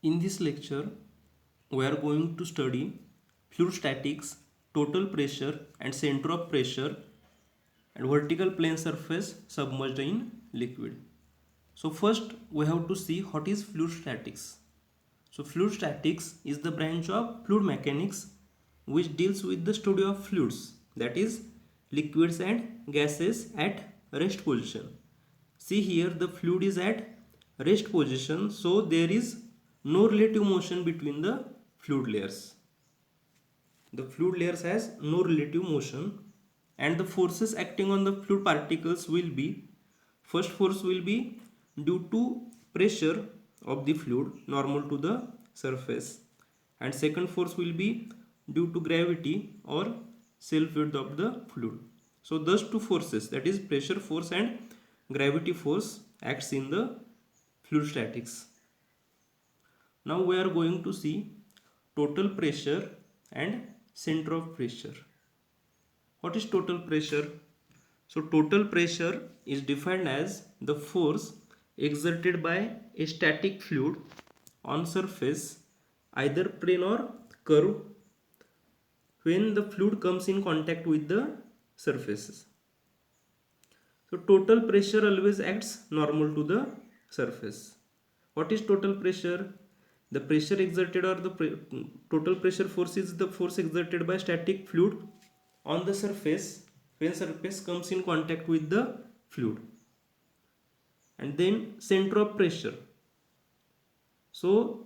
In this lecture, we are going to study fluid statics, total pressure and center of pressure and vertical plane surface submerged in liquid. So first we have to see what is fluid statics. So fluid statics is the branch of fluid mechanics which deals with the study of fluids, that is liquids and gases at rest position. See here the fluid is at rest position, so there is no relative motion between the fluid layers. The fluid layers has no relative motion and the forces acting on the fluid particles will be, first force will be due to pressure of the fluid normal to the surface, and second force will be due to gravity or self weight of the fluid. So those two forces, that is pressure force and gravity force, acts in the fluid statics. Now we are going to see total pressure and center of pressure. What is total pressure? So total pressure is defined as the force exerted by a static fluid on surface, either plane or curve, when the fluid comes in contact with the surfaces. So total pressure always acts normal to the surface. What is total pressure? The pressure exerted or the total pressure force is the force exerted by static fluid on the surface when surface comes in contact with the fluid. And then center of pressure. So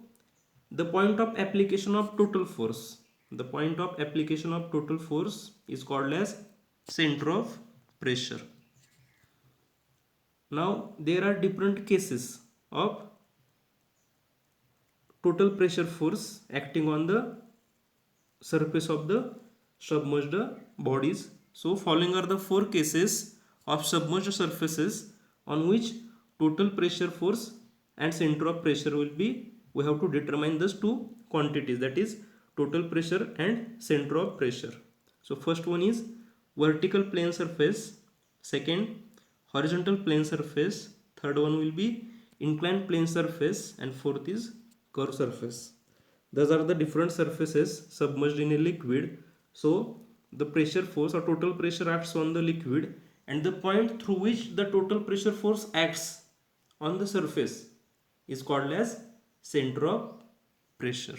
the point of application of total force. The point of application of total force is called as center of pressure. Now there are different cases of total pressure force acting on the surface of the submerged bodies. So following are the four cases of submerged surfaces on which total pressure force and center of pressure will be. We have to determine those two quantities, that is total pressure and center of pressure. So first one is vertical plane surface, second horizontal plane surface, third one will be inclined plane surface, and fourth is curved surface. Those are the different surfaces submerged in a liquid. So the pressure force or total pressure acts on the liquid, and the point through which the total pressure force acts on the surface is called as center of pressure.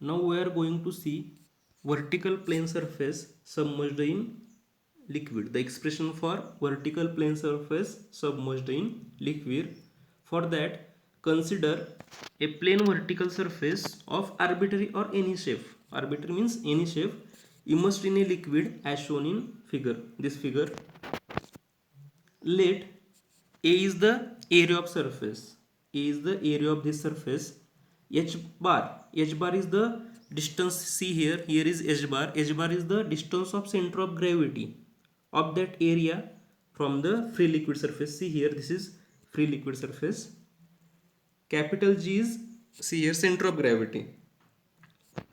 Now we are going to see vertical plane surface submerged in liquid. The expression for vertical plane surface submerged in liquid. For that, consider a plane vertical surface of arbitrary or any shape. Arbitrary means any shape immersed in a liquid as shown in figure. This figure. Let A is the area of surface. A is the area of this surface. H bar. H bar is the distance. See here. Here is H bar. H bar is the distance of center of gravity of that area from the free liquid surface. See here. This is free liquid surface. Capital G is, see here, center of gravity,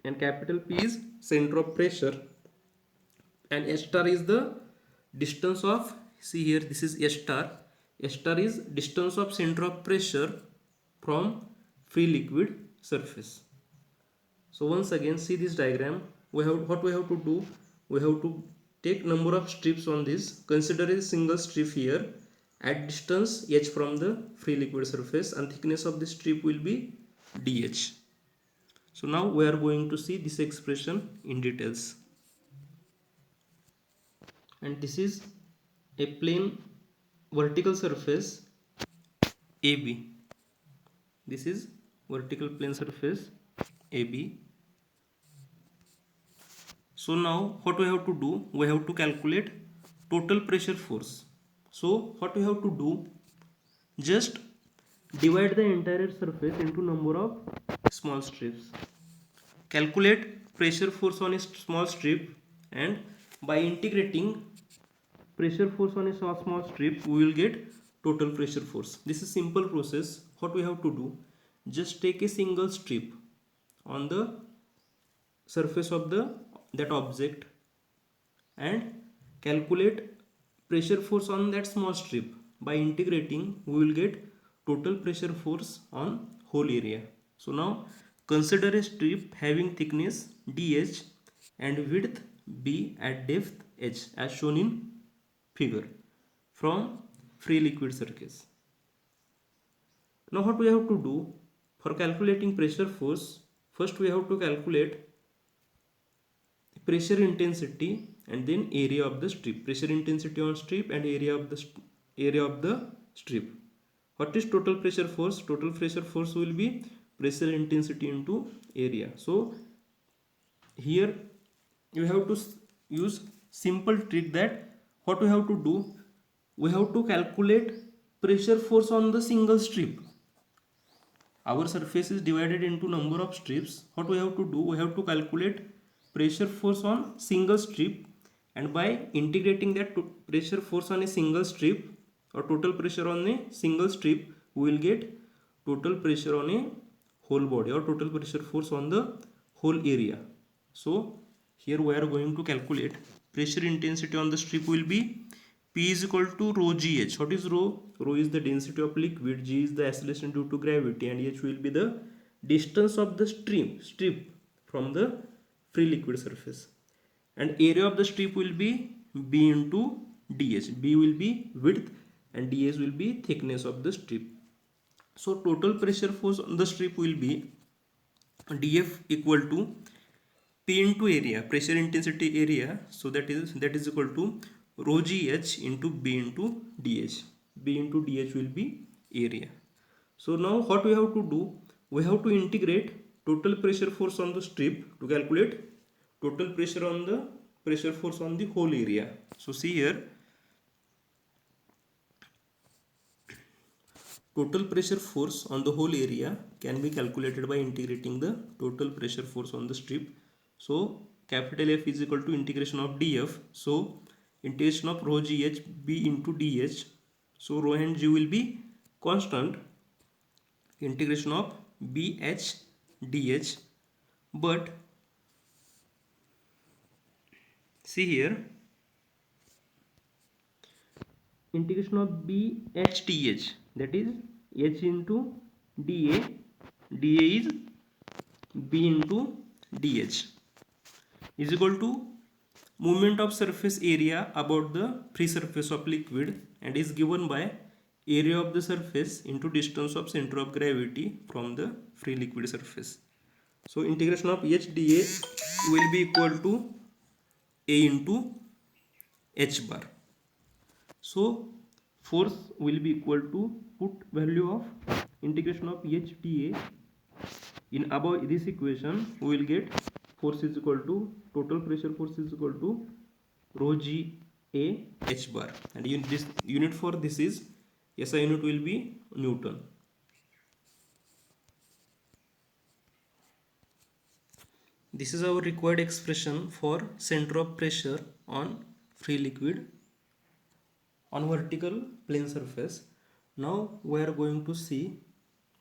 and capital P is center of pressure, and S star is the distance of, see here, this is S star. S star is distance of center of pressure from free liquid surface. So once again, see this diagram. What we have to do, we have to take number of strips on this. Consider a single strip here at distance h from the free liquid surface, and thickness of this strip will be dh. So now we are going to see this expression in details. And this is a plane vertical surface AB. This is vertical plane surface AB. So now what we have to do, we have to calculate total pressure force. So what we have to do, just divide the entire surface into number of small strips. Calculate pressure force on a small strip, and by integrating pressure force on a small strip we will get total pressure force. This is simple process. What we have to do, just take a single strip on the surface of that object and calculate pressure force on that small strip. By integrating we will get total pressure force on whole area. So now consider a strip having thickness dh and width b at depth h as shown in figure from free liquid surface. Now what we have to do for calculating pressure force? First we have to calculate pressure intensity and then area of the strip. Pressure intensity on strip and area of the strip. What is total pressure force? Total pressure force will be pressure intensity into area. So here you have to use simple trick that what we have to do, we have to calculate pressure force on the single strip. Our surface is divided into number of strips. What we have to do, we have to calculate pressure force on single strip, and by integrating that pressure force on a single strip or total pressure on a single strip, we will get total pressure on a whole body or total pressure force on the whole area. So here we are going to calculate pressure intensity on the strip will be P is equal to rho gh. What is rho? Rho is the density of liquid, g is the acceleration due to gravity, and h will be the distance of the strip from the free liquid surface. And area of the strip will be b into dh. B will be width and dh will be thickness of the strip. So total pressure force on the strip will be df equal to P into area, pressure intensity area, so that is equal to rho gh into B into dh. B into dh will be area. So now what we have to do, we have to integrate total pressure force on the strip to calculate total pressure force on the whole area. So see here, total pressure force on the whole area can be calculated by integrating the total pressure force on the strip. So capital F is equal to integration of df. So integration of rho gh b into dh. So rho and g will be constant. Integration of bh dh. But see here, integration of bh dh, that is h into dA. dA is b into dh is equal to movement of surface area about the free surface of liquid, and is given by area of the surface into distance of center of gravity from the free liquid surface. So integration of h dA will be equal to a into h bar. So force will be equal to, put value of integration of h dA in above this equation, we will get force is equal to, total pressure force is equal to rho g a h bar, and this unit for this is SI unit will be Newton. This is our required expression for center of pressure on free liquid on vertical plane surface. Now we are going to see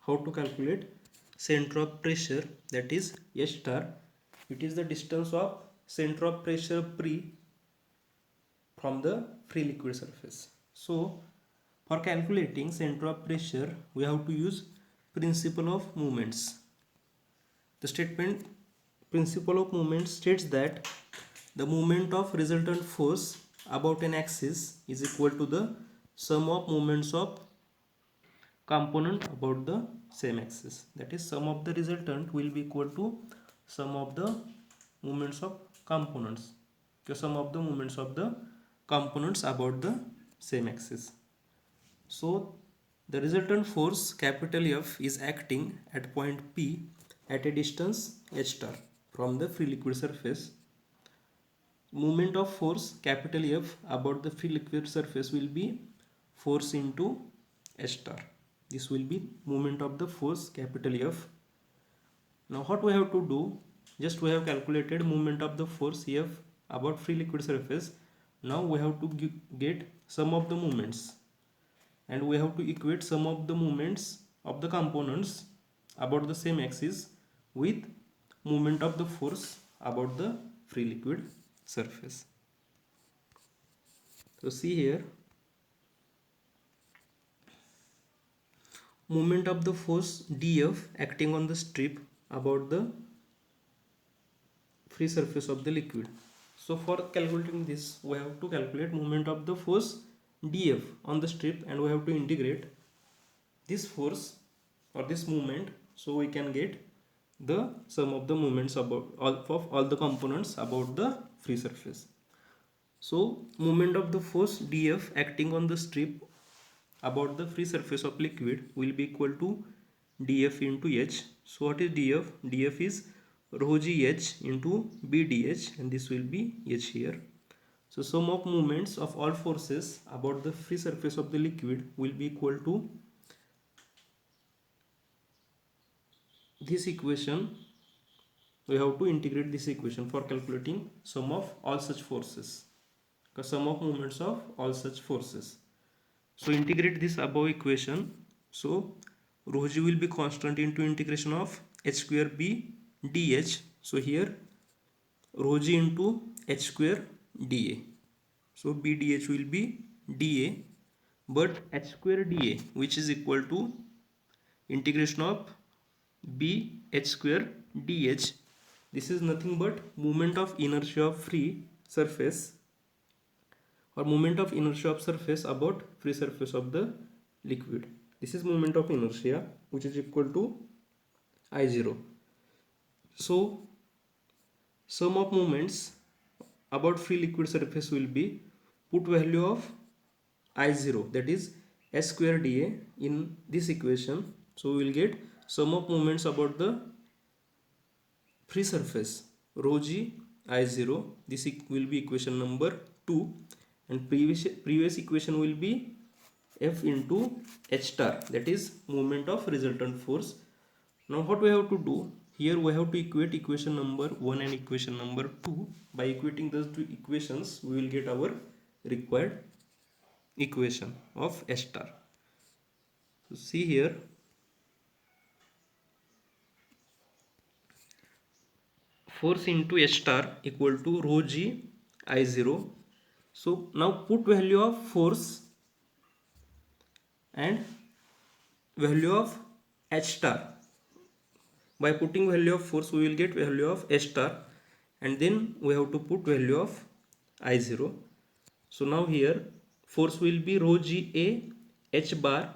how to calculate center of pressure, that is S star. It is the distance of center of pressure from the free liquid surface. So for calculating center of pressure, we have to use principle of moments. The statement principle of movement states that the moment of resultant force about an axis is equal to the sum of moments of component about the same axis. That is, sum of the resultant will be equal to sum of the moments of components, the sum of the moments of the components about the same axis. So the resultant force capital F is acting at point P at a distance h star from the free liquid surface. Moment of force capital F about the free liquid surface will be force into h star. This will be moment of the force capital F. Now what we have to do, just we have calculated moment of the force F about free liquid surface. Now we have to get sum of the moments, and we have to equate sum of the moments of the components about the same axis with moment of the force about the free liquid surface. So see here, moment of the force dF acting on the strip about the free surface of the liquid. So for calculating this, we have to calculate moment of the force dF on the strip, and we have to integrate this force or this moment, so we can get the sum of the moments about all the components about the free surface. So moment of the force dF acting on the strip about the free surface of liquid will be equal to dF into H. So what is dF? dF is rho g H into BdH, and this will be H here. So sum of moments of all forces about the free surface of the liquid will be equal to this equation. We have to integrate this equation for calculating sum of all such forces, because sum of moments of all such forces. So integrate this above equation. So rho g will be constant into integration of h square b dh. So here rho g into h square dA. So b dh will be dA, but h square dA, which is equal to integration of b h square dh. This is nothing but moment of inertia of free surface, or moment of inertia of surface about free surface of the liquid. This is moment of inertia, which is equal to I0. So sum of moments about free liquid surface will be put value of I0, that is s square dA, in this equation. So we will get sum of moments about the free surface rho g I0. This will be equation number 2, and previous equation will be F into H star, that is moment of resultant force. Now what we have to do here, we have to equate equation number 1 and equation number 2. By equating those two equations, we will get our required equation of H star. So see here, force into H star equal to rho g I0. So now put value of force and value of H star. By putting value of force, we will get value of H star, and then we have to put value of I0. So now here force will be rho g A H bar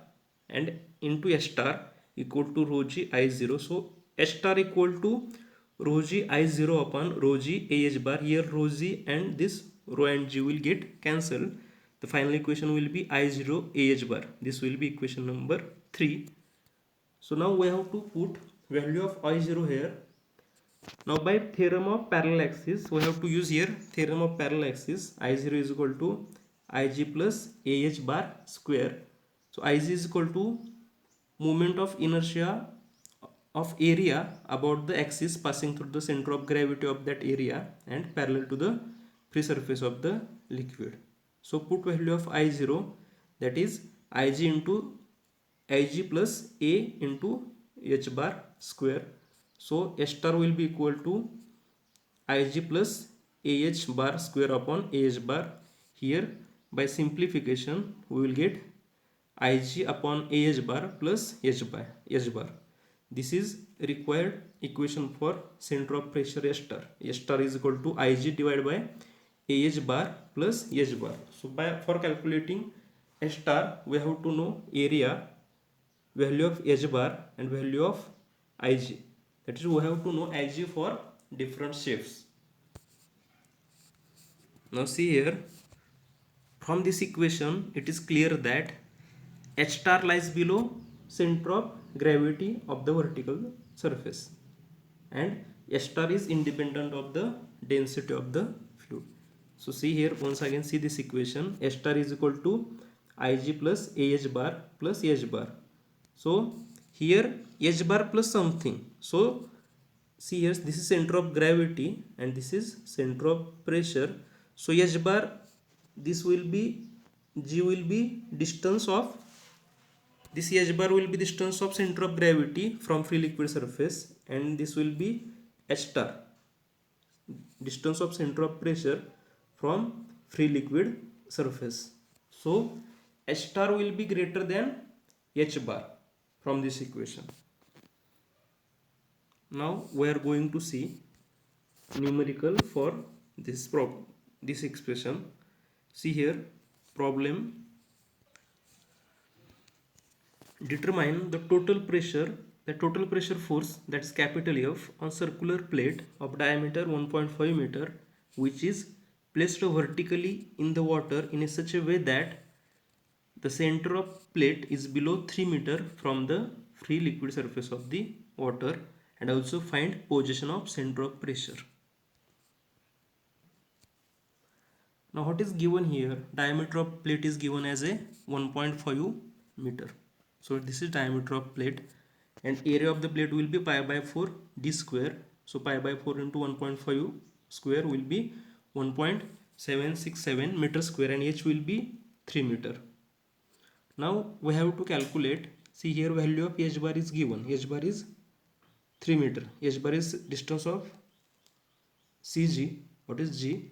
and into H star equal to rho g I0. So H star equal to rho g I0 upon rho g AH bar. Here rho g and this rho and g will get cancelled. The final equation will be I0 AH bar. This will be equation number 3. So now we have to put value of I0 here. Now by theorem of parallel axis, we have to use here theorem of parallel axis. I0 is equal to Ig plus AH bar square. So Ig is equal to moment of inertia of area about the axis passing through the center of gravity of that area and parallel to the free surface of the liquid. So put value of I0, that is Ig into Ig plus A into H bar square. So H star will be equal to Ig plus AH bar square upon AH bar. Here by simplification we will get Ig upon AH bar plus H bar. This is required equation for center of pressure H star. H star is equal to Ig divided by AH bar plus H bar. So for calculating H star, we have to know area, value of H bar and value of Ig. That is, we have to know Ig for different shapes. Now see here, from this equation it is clear that H star lies below center of gravity of the vertical surface, and H star is independent of the density of the fluid. So see here, once again see this equation, H star is equal to Ig plus AH bar plus H bar. So here H bar plus something. So see here, this is center of gravity and this is center of pressure. So H bar, this will be, G will be distance of, this H bar will be distance of center of gravity from free liquid surface, and this will be H star, distance of center of pressure from free liquid surface. So H star will be greater than H bar. from this equation. Now we are going to see numerical for this expression. See here, problem: determine the total pressure force, that's capital F, on circular plate of diameter 1.5 meter, which is placed vertically in the water in such a way that the center of plate is below 3 meter from the free liquid surface of the water, and also find position of center of pressure. Now what is given here? Diameter of plate is given as a 1.5 meter. So this is diameter of plate, and area of the plate will be pi by 4 d square. So pi by 4 into 1.5 square will be 1.767 meter square, and h will be 3 meter. Now we have to calculate. See here, value of h bar is given. H bar is 3 meter. H bar is distance of CG. What is G?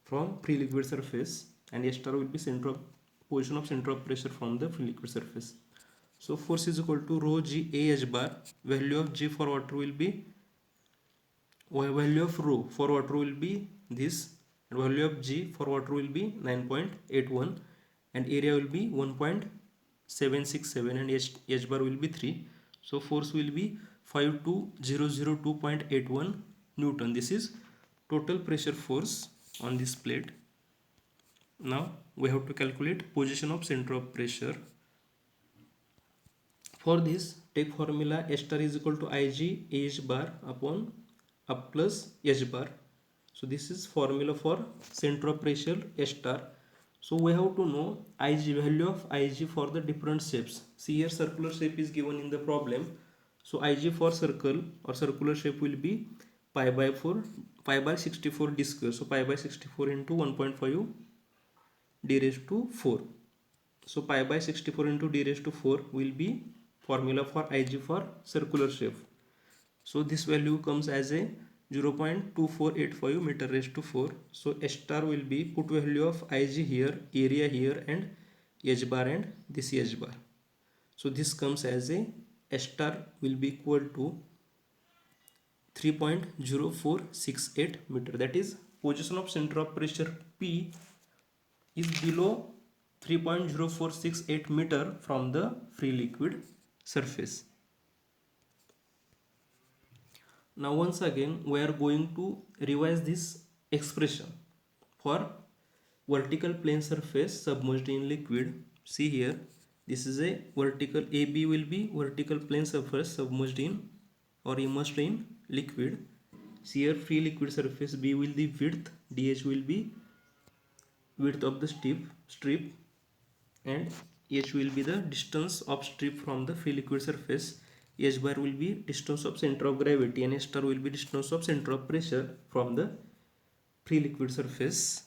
From free liquid surface, and S star will be position of center of pressure from the free liquid surface. So force is equal to rho G A H bar. Value of G for water will be, value of rho for water will be this, and value of G for water will be 9.81, and area will be 1.767, and H bar will be 3. So force will be 52002.81 Newton. This is total pressure force on this plate. Now we have to calculate position of center of pressure. For this, take formula S star is equal to Ig H bar upon up plus H bar. So this is formula for center of pressure S star. So we have to know Ig, value of Ig for the different shapes. See here, circular shape is given in the problem. So Ig for circle or circular shape will be pi by 64 d square. So pi by 64 into 1.5 d raised to 4. So pi by 64 into d raised to 4 will be formula for Ig for circular shape. So this value comes as a 0.2485 meter raised to 4. So S star will be, put value of Ig here, area here, and H bar, and this H bar. So this comes as a S star will be equal to 3.0468 meter. That is, position of center of pressure P is below 3.0468 meter from the free liquid surface. Now once again we are going to revise this expression for vertical plane surface submerged in liquid. See here, this is a vertical, AB will be vertical plane surface submerged in or immersed in liquid. See here, free liquid surface, B will be width, DH will be width of the strip, and H will be the distance of strip from the free liquid surface. H bar will be distance of center of gravity, and H star will be distance of center of pressure from the free liquid surface.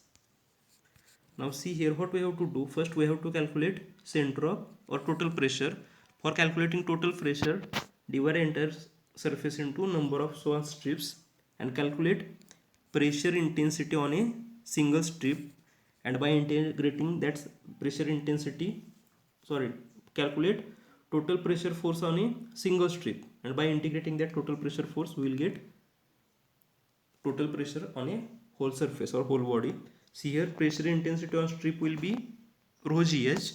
Now see here, what we have to do. First we have to calculate center of or total pressure. For calculating total pressure, divide entire surface into number of swan strips and calculate pressure intensity on a single strip, and by integrating that pressure intensity, calculate total pressure force on a single strip, and by integrating that total pressure force we will get total pressure on a whole surface or whole body. See here, pressure intensity on strip will be rho GH,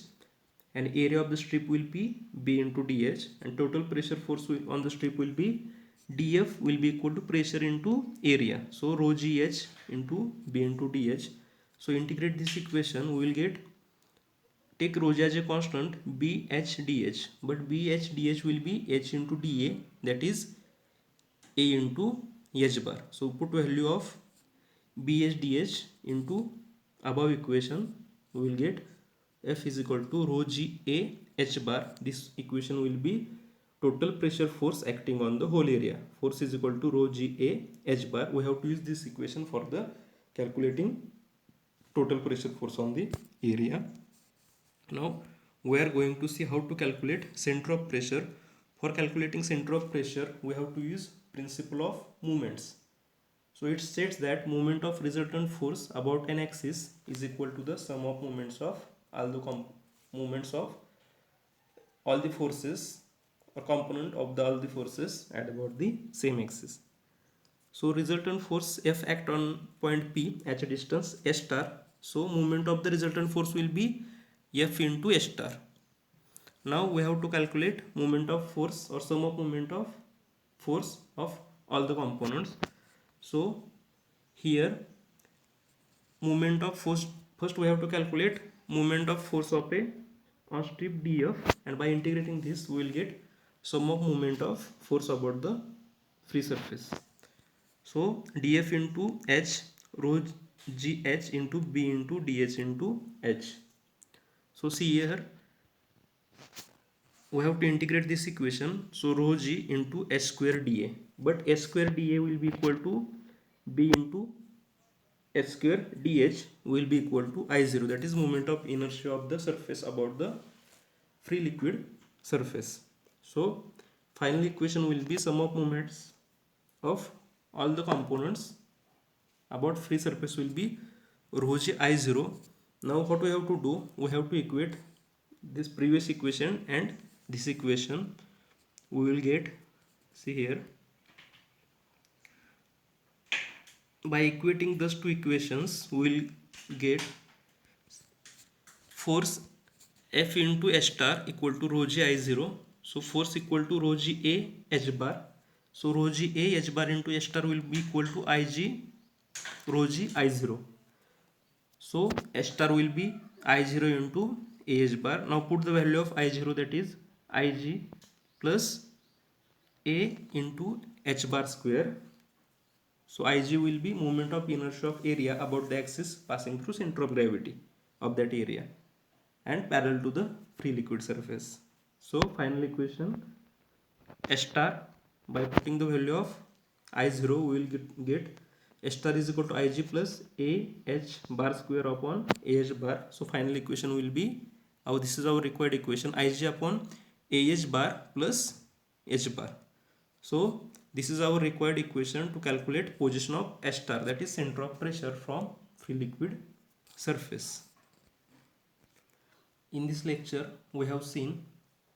and area of the strip will be B into DH, and total pressure force on the strip will be DF will be equal to pressure into area. So rho GH into B into DH. So integrate this equation, we will get, take rho as a constant, BHDH, but BHDH will be H into dA, that is A into H bar. So put value of BHDH into above equation, we will get F is equal to rho GA H bar. This equation will be total pressure force acting on the whole area. Force is equal to rho GA H bar. We have to use this equation for the calculating total pressure force on the area. Now we are going to see how to calculate center of pressure. For calculating center of pressure, we have to use principle of moments. So it states that moment of resultant force about an axis is equal to the sum of moments of all the moments of all the forces or component of all the forces at about the same axis. So resultant force F act on point P at a distance S star. So moment of the resultant force will be F into S star. Now we have to calculate moment of force or sum of moment of force of all the components. So here moment of force, first we have to calculate moment of force of a on strip df, and by integrating this we will get sum of moment of force about the free surface. So df into h rho gh into b into dh into h. So see here we have to integrate this equation. So rho g into h square dA, but h square dA will be equal to b into h square dh will be equal to I0, that is moment of inertia of the surface about the free liquid surface. So final equation will be sum of moments of all the components about free surface will be rho g I0. Now what we have to do, we have to equate this previous equation and this equation. We will get, see here, by equating those two equations we will get force F into H star equal to rho g I0. So force equal to rho g A H bar. So rho g A H bar into H star will be equal to Ig rho g I0. So H star will be I0 into AH bar. Now put the value of I0, that is Ig plus A into H bar square. So Ig will be moment of inertia of area about the axis passing through center of gravity of that area and parallel to the free liquid surface. So final equation S star, by putting the value of I0 we will get S star is equal to Ig plus AH bar square upon AH bar. So final equation will be, this is our required equation, Ig upon AH bar plus H bar. So this is our required equation to calculate position of S star, that is center of pressure from free liquid surface. In this lecture we have seen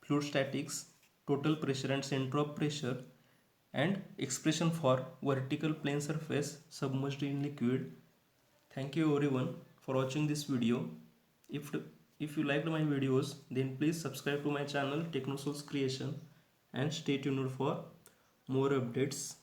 fluid statics, total pressure and center of pressure, and expression for vertical plane surface submerged in liquid. Thank you everyone for watching this video. If you liked my videos, then please subscribe to my channel TechnoSource Creation and stay tuned for more updates.